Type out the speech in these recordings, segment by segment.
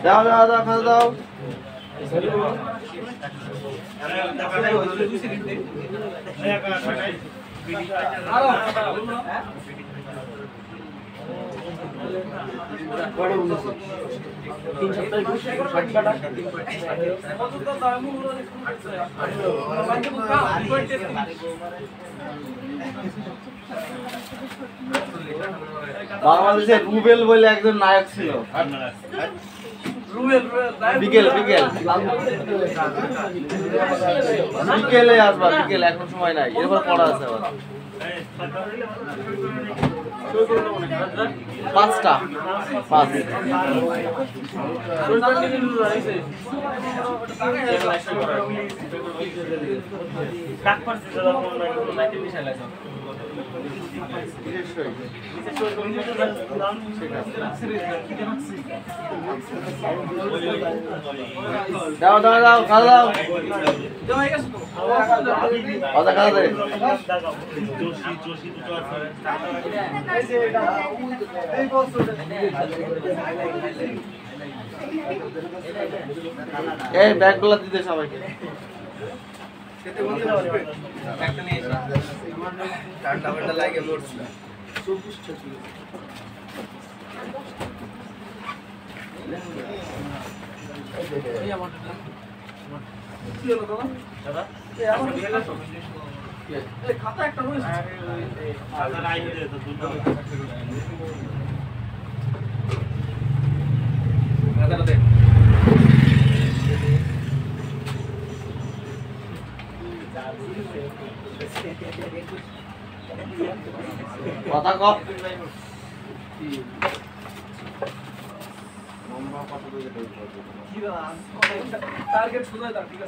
দাও দাও দাও খাওয়া দাও। বাংলাদেশের রুবেল বলে একজন নায়ক ছিল। বিকেলে আসবা, বিকেলে এখন সময় নাই, এরপর পড়া আছে আবার। 5টা 5 দাও দাও দাও খাওয়া দাও। এই ব্যাগগুলো দিতে সবাইকে। খাতা একটা কথা কম টার্গেট শুনে দাও, ঠিক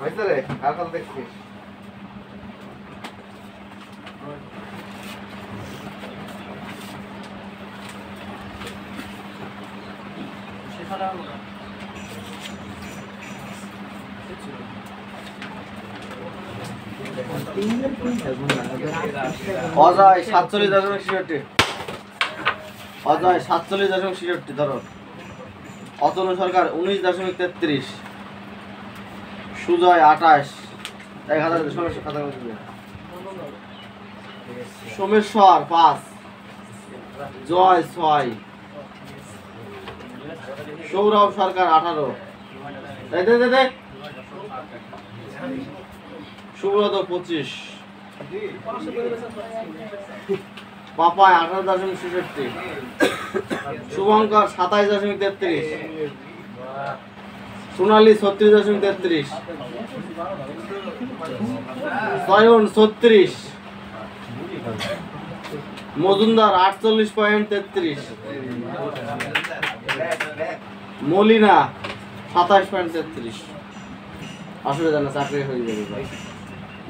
আছে রে কার কথা দেখছিস? অজয় 47.66, অজয় 47.66 ধরো। অতনু সরকার 19.33, সুজয় 28, 1000 খাতা সোমেশ্বর 5, জয় 6, সৌরভ সরকার 18, সুব্রত 25, পাপায় 18.66, শুভঙ্কর 27.33, সোনালী 36.33, সয়ন 36, মজুমদার 48.33, মলিনা 27.33। আসলে জানা চাকরি হয়ে যাবে ভাই।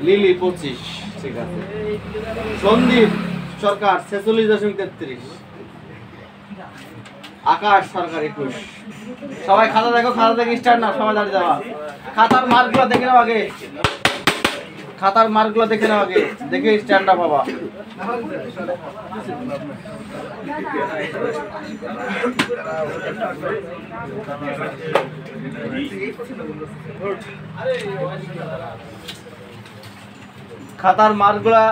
লিলি 25, ঠিক আছে। সন্দীপ সরকার 46.33, আকাশ সরকার 21। সবাই খাতা দেখো, খাতা দেখে স্টার্ট না, সবাই দাঁড়িয়ে যাওয়া। খাতার মার্কগুলো দেখে নাও আগে, খাতার মার্কগুলো দেখে নাও আগে, দেখে স্ট্যান্ড আপ বাবা। খাতার মার্কগুলা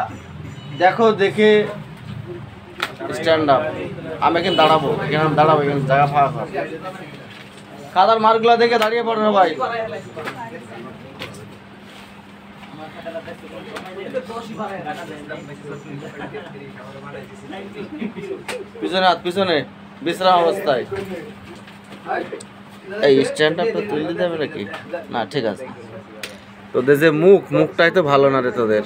দেখো, দেখে স্ট্যান্ড আপ। আমি এখানে দাঁড়াবো, এখানে দাঁড়াবো, এখানে জায়গা ফাঁকা। খাতার মার্কগুলা দেখে দাঁড়িয়ে পড়ো সবাই। পিছনে হাত, পিছনে বিশ্রাম অবস্থায়। এই স্ট্যান্ড আপটা তুলে দিতে হবে নাকি? না ঠিক আছে। তোদের যে মুখটাই তো ভালো না রে তোদের।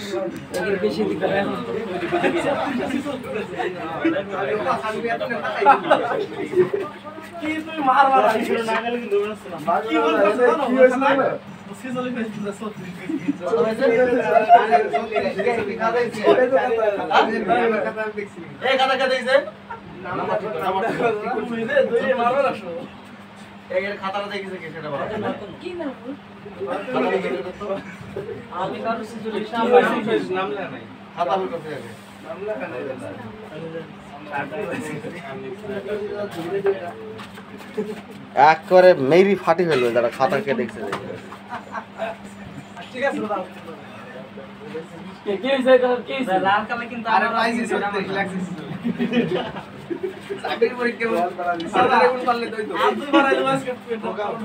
এর খাতাটা দেখিছে কি সেটা বলো কি নাম খাতা দেখে তো আমি কারো সিজুরি নাম লেখা নাই খাতা বল করতে যাবে নাম লেখা নাই এক করে মেরি ফাটি ফেলবে যারা খাতা কে দেখছে ঠিক আছে দাও কি হইছে কি হইছে লাল কালে কিন্তু আরে পাইছি 36 লাখ চাকরির পরীক্ষা সাধারে কোন পারলে দই তো আপনি বাড়াইলো আজকে ঢোকা হয়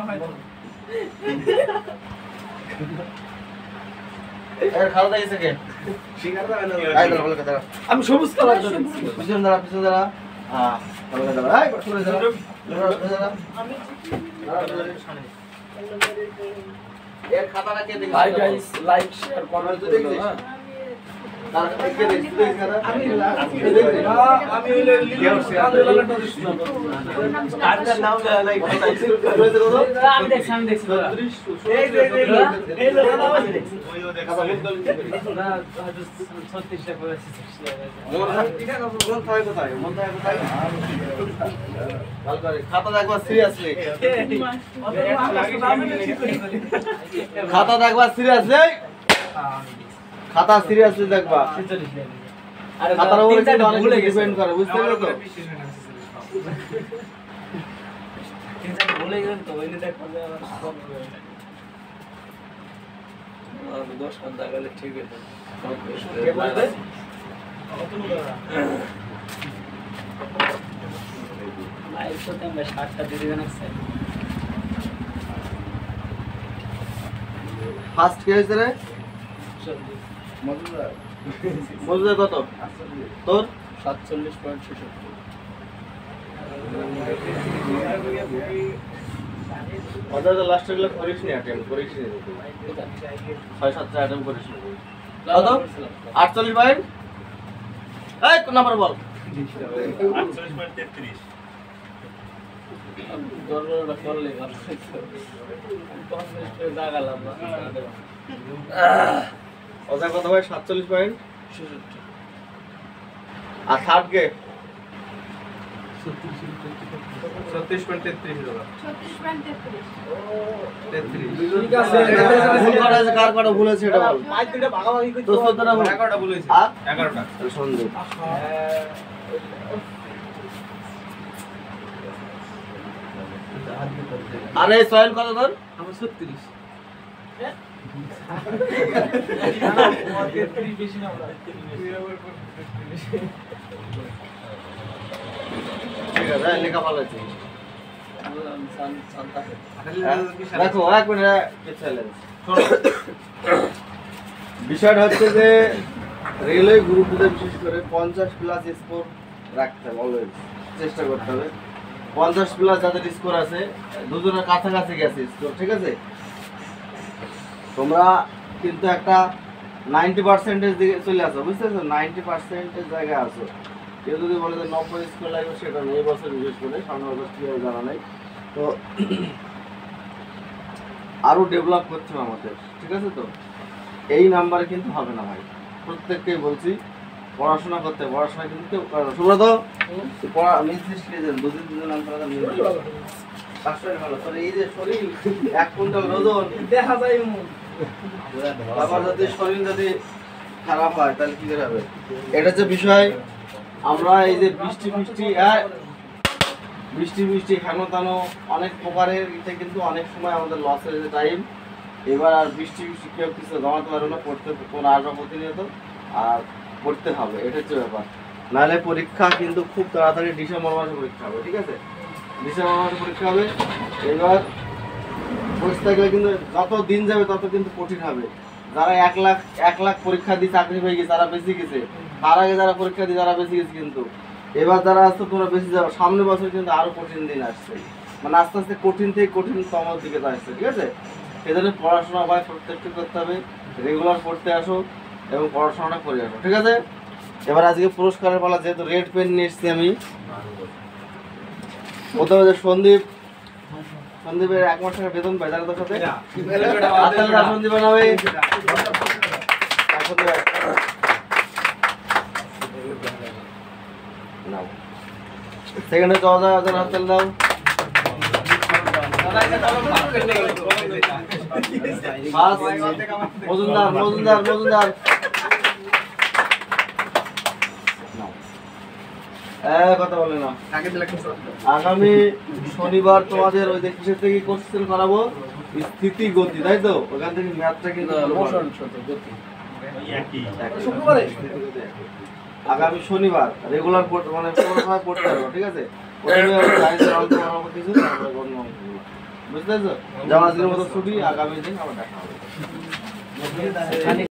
এর খাতা দেখছে কে শিকার দাও না আই দাঁড়া বলে কথা আমি সবুজ কালার দেখছি পিছন দাঁড়া হ্যাঁ বলে দাঁড়া এই সরে দাঁড়া আমি এর খাতাটা কে দেখছে bye guys like share comment তুই করুন দেখছিস? হ্যাঁ তার কে দেখছিস খাতা আমি হইলে আন্দোলনটা দিছিলাম কার নাম নাই খাতা আমি দেখছি এই যে এই লেখা আছে ওইও দেখা বল না হয়তো 36 টা করেছি মন থাকে কোথায় ভালো করে খাতা দেখবা সিরিয়াসলি খাতা দেখবা সিরিয়াসলি খাতা সিরিয়াসলি দেখবা আরে খাতার উপরে তিন চারটে কিন্তু অনেক ভুলে গেছে ডিপেন্ড করে বুঝতে পারছো তো তিন চারটে ভুলে গেলেন তো ওই দেখো যে আবার সব আর 10 ঘন্টা গেলে ঠিক হয়ে কে বলবে লাইভ শোতে আমরা 60টা দিয়ে দিবেন আছে ফার্স্ট কে হয়েছে রে মজুদার কত তোর 47.66 ওদের তো লাস্ট গুলো করিস নি অ্যাটেম্প করিস নি 6-7টা অ্যাটেম্প করিস নি কত 48 পয়েন্ট এই কোন নাম্বার বল 48.33 গড়বড়টা করলে ভালো হইতো কম মিনিটে জাগালাম না ওদের কত ভাই 47 পয়েন্ট 66 আর থার্ড কে 36.33 দাদা 33 ঠিক আছে ভুল করা আছে কার কটা ভুল আছে এটা বল মাইক দুটো ভাগাভাগি করতে তোর কতটা ভুল 11টা বলেছি আর 11টা সন্দেহ আরে সয়েল কত তোর আমার 36 বেশি না ঠিক আছে লেখা ভালো আছে শান্তা দেখো এক মিনিট চ্যালেঞ্জ বিষয়টা হচ্ছে যে রেলওয়ে গ্রুপে বিশেষ করে 50 প্লাস স্কোর রাখতে হবে অলওয়েজ চেষ্টা করতে হবে 50 প্লাস যাদের স্কোর আছে দুজনের কাছাকাছি গেছে স্কোর ঠিক আছে তোমরা কিন্তু একটা 90% দিকে চলে আসো বুঝতেছো 90% জায়গায় আসো কেউ যদি বলে যে 90 স্কোর লাগবে সেটা নেই এই বছর বিশেষ করে সামনে বছর কি হবে জানা নেই তো আরো ডেভেলপ করতে হবে আমাদের ঠিক আছে তো এই নাম্বারে কিন্তু হবে না ভাই প্রত্যেককেই বলছি পড়াশোনা করতে পড়াশোনা কিন্তু কেউ করে না সুব্রত পড়া মিসিস লিজেন দুদিন নাম্বার স্বাস্থ্য ভালো তোর এই যে শরীর 1 কুইন্টাল ওজন দেখা যায় আবার যদি শরীর যদি খারাপ হয় তাহলে কি করে হবে এটা যে বিষয় আমরা এই যে বৃষ্টি হেন অনেক প্রকারের ইতে কিন্তু অনেক সময় আমাদের লস হয়ে যায় টাইম এবার আর বৃষ্টি কেউ কিছু জমাতে পারবে না পড়তে কোনো আসবে প্রতিনিয়ত আর পড়তে হবে এটা হচ্ছে ব্যাপার নাহলে পরীক্ষা কিন্তু খুব তাড়াতাড়ি ডিসেম্বর মাসে পরীক্ষা হবে ঠিক আছে ডিসেম্বর মাসে পরীক্ষা হবে এবার বসে থাকলে কিন্তু যত দিন যাবে তত কিন্তু কঠিন হবে যারা 1 লাখ পরীক্ষা দিয়ে চাকরি পেয়ে গেছে তারা বেশি গেছে তার আগে যারা পরীক্ষা দিয়ে তারা বেশি গেছে কিন্তু এবার যারা আসছে তোমরা বেশি যাবে সামনের বছর কিন্তু আরো কঠিন দিন আসছে মানে আস্তে আস্তে কঠিন থেকে কঠিনতম দিকে আসছে ঠিক আছে এজন্য পড়াশোনা ভাই প্রত্যেকটা করতে হবে রেগুলার পড়তে আসো এবং পড়াশোনাটা করে আসো ঠিক আছে এবার আজকে পুরস্কারের পালা যেহেতু রেড পেন নিয়ে এসছি আমি প্রথমে যে সন্দীপের 1 মাস টাকা বেতন পায় জানো তোর সাথে সন্দীপ বানাবে সেকেন্ডে 10,000 হাত দাও মজুমদার মজুমদার মজুমদার কথা বলে না। আগামী শনিবার তোমাদের ওই কিসের থেকে কোশ্চেন করাবো, স্থিতি গতি, তাই তো? ওখান থেকে ম্যাথটা কিন্তু আগামী শনিবার রেগুলার মানে কোনো সময় পড়তে পারবো, ঠিক আছে? বুঝতে পারছো? জামাজের মতো ছুটি, আগামী দিন আবার দেখা হবে।